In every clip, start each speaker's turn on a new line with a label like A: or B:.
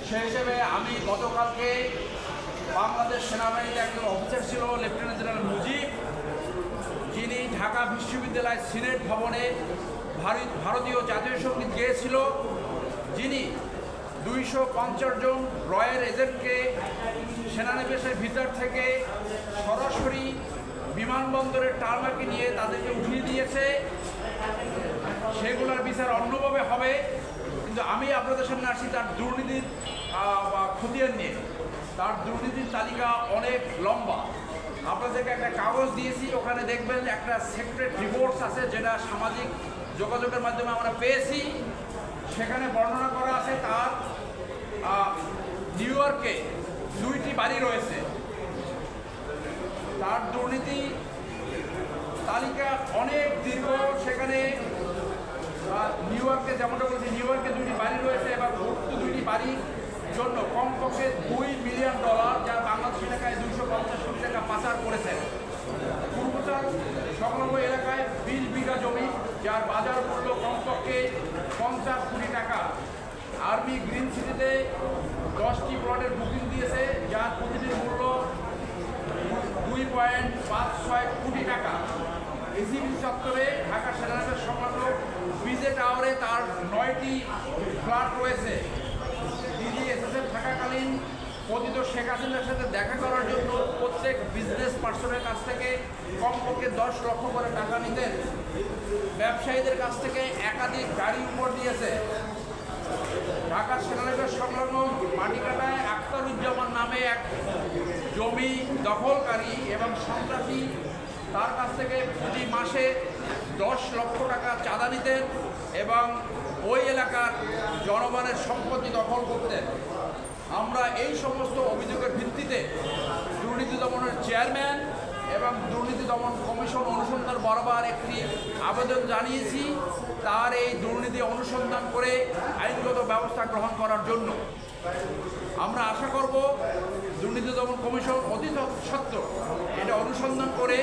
A: সেই হিসেবে আমি গতকালকে বাংলাদেশ সেনাবাহিনীর একজন অফিসার ছিল লেফটেন্যান্ট জেনারেল মুজিব, যিনি ঢাকা বিশ্ববিদ্যালয় সিনেট ভবনে ভারতীয় জাতীয় সঙ্গীত গেয়েছিল, যিনি 250 জন রয়্যাল এজেন্টকে সেনানিবাসের ভিতর থেকে সরাসরি বিমানবন্দরের টার্মাকে নিয়ে তাদেরকে উঠিয়ে দিয়েছে। সেগুলোর বিচার অন্যভাবে হবে, কিন্তু আমি আপনাদের সামনে আসছি তার দুর্নীতির খতিয়ান নিয়ে। তার দুর্নীতির তালিকা অনেক লম্বা। আপনাদেরকে একটা কাগজ দিয়েছি, ওখানে দেখবেন একটা সেক্রেট রিপোর্টস আছে, যেটা সামাজিক যোগাযোগের মাধ্যমে আমরা পেয়েছি। সেখানে বর্ণনা করা আছে তার নিউ ইয়র্কে 2টি বাড়ি রয়েছে। তার দুর্নীতি তালিকা অনেক দীর্ঘ। সেখানে নিউ ইয়র্কে, যেমনটা বলছি, নিউ ইয়র্কে 2টি বাড়ি রয়েছে এবং উক্ত 2টি বাড়ির জন্য কমপক্ষে $2 মিলিয়ন, যা বাংলাদেশি টাকায় 250 কোটি টাকা পাচার করেছেন। পূর্বচার সংলগ্ন এলাকায় 20 বিঘা জমি, যার বাজার মূল্য কমপক্ষে 50 কোটি টাকা। আর্মি গ্রিন সিটিতে 10টি প্লটের বুকিং দিয়েছে, যার প্রতিটির মূল্য 2.56 কোটি টাকা। এসিবি চত্বরে ঢাকা সেনানিবাস সংলগ্ন বিজে টাওয়ারে তার 9টি ফ্ল্যাট রয়েছে। ডিজিএসএসএফ থাকাকালীন পতিত শেখ হাসিনার সাথে দেখা করার জন্য প্রত্যেক বিজনেস পার্সনের কাছ থেকে কমপক্ষে 10 লক্ষ করে টাকা নিতেন। ব্যবসায়ীদের কাছ থেকে একাধিক গাড়ি উপর দিয়েছে। ঢাকার সেনানিবাস সংলগ্ন মাটিকাটায় আখতারুজ্জামান নামে এক জমি দখলকারী এবং সন্ত্রাসী তার কাছ থেকে প্রতি মাসে 10 লক্ষ টাকা চাঁদা নিতেন এবং ওই এলাকার জনগণের সম্পত্তি দখল করতেন। আমরা এই সমস্ত অভিযোগের ভিত্তিতে দুর্নীতি দমনের চেয়ারম্যান এবং দুর্নীতি দমন কমিশন অনুসন্ধান বরাবর একটি আবেদন জানিয়েছি, তার এই দুর্নীতি অনুসন্ধান করে আইনগত ব্যবস্থা গ্রহণ করার জন্য। আমরা আশা করব দুর্নীতি দমন কমিশন অতি সত্ত্বর এটা অনুসন্ধান করে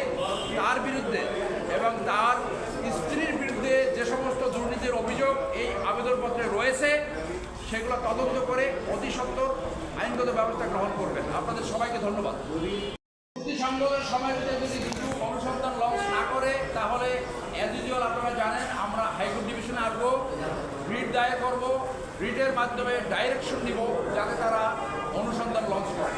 A: তার বিরুদ্ধে এবং তার স্ত্রীর বিরুদ্ধে যে সমস্ত দুর্নীতির অভিযোগ এই আবেদনপত্রে রয়েছে সেগুলো তদন্ত করে অতি সত্ত্বর আইনগত ব্যবস্থা গ্রহণ করবেন। আপনাদের সবাইকে ধন্যবাদ। চুক্তি সংযোগের সময়ের ভিতরে যদি কিছু অনুসন্ধান লঞ্চ না করে, তাহলে অ্যাজ ইউজুয়াল আপনারা জানেন আমরা হাইকোর্ট ডিভিশনে আসবো, রিট দায়ের করব, রিটের মাধ্যমে ডাইরেকশন নিব যাতে তারা অনুসন্ধান লঞ্চ করে।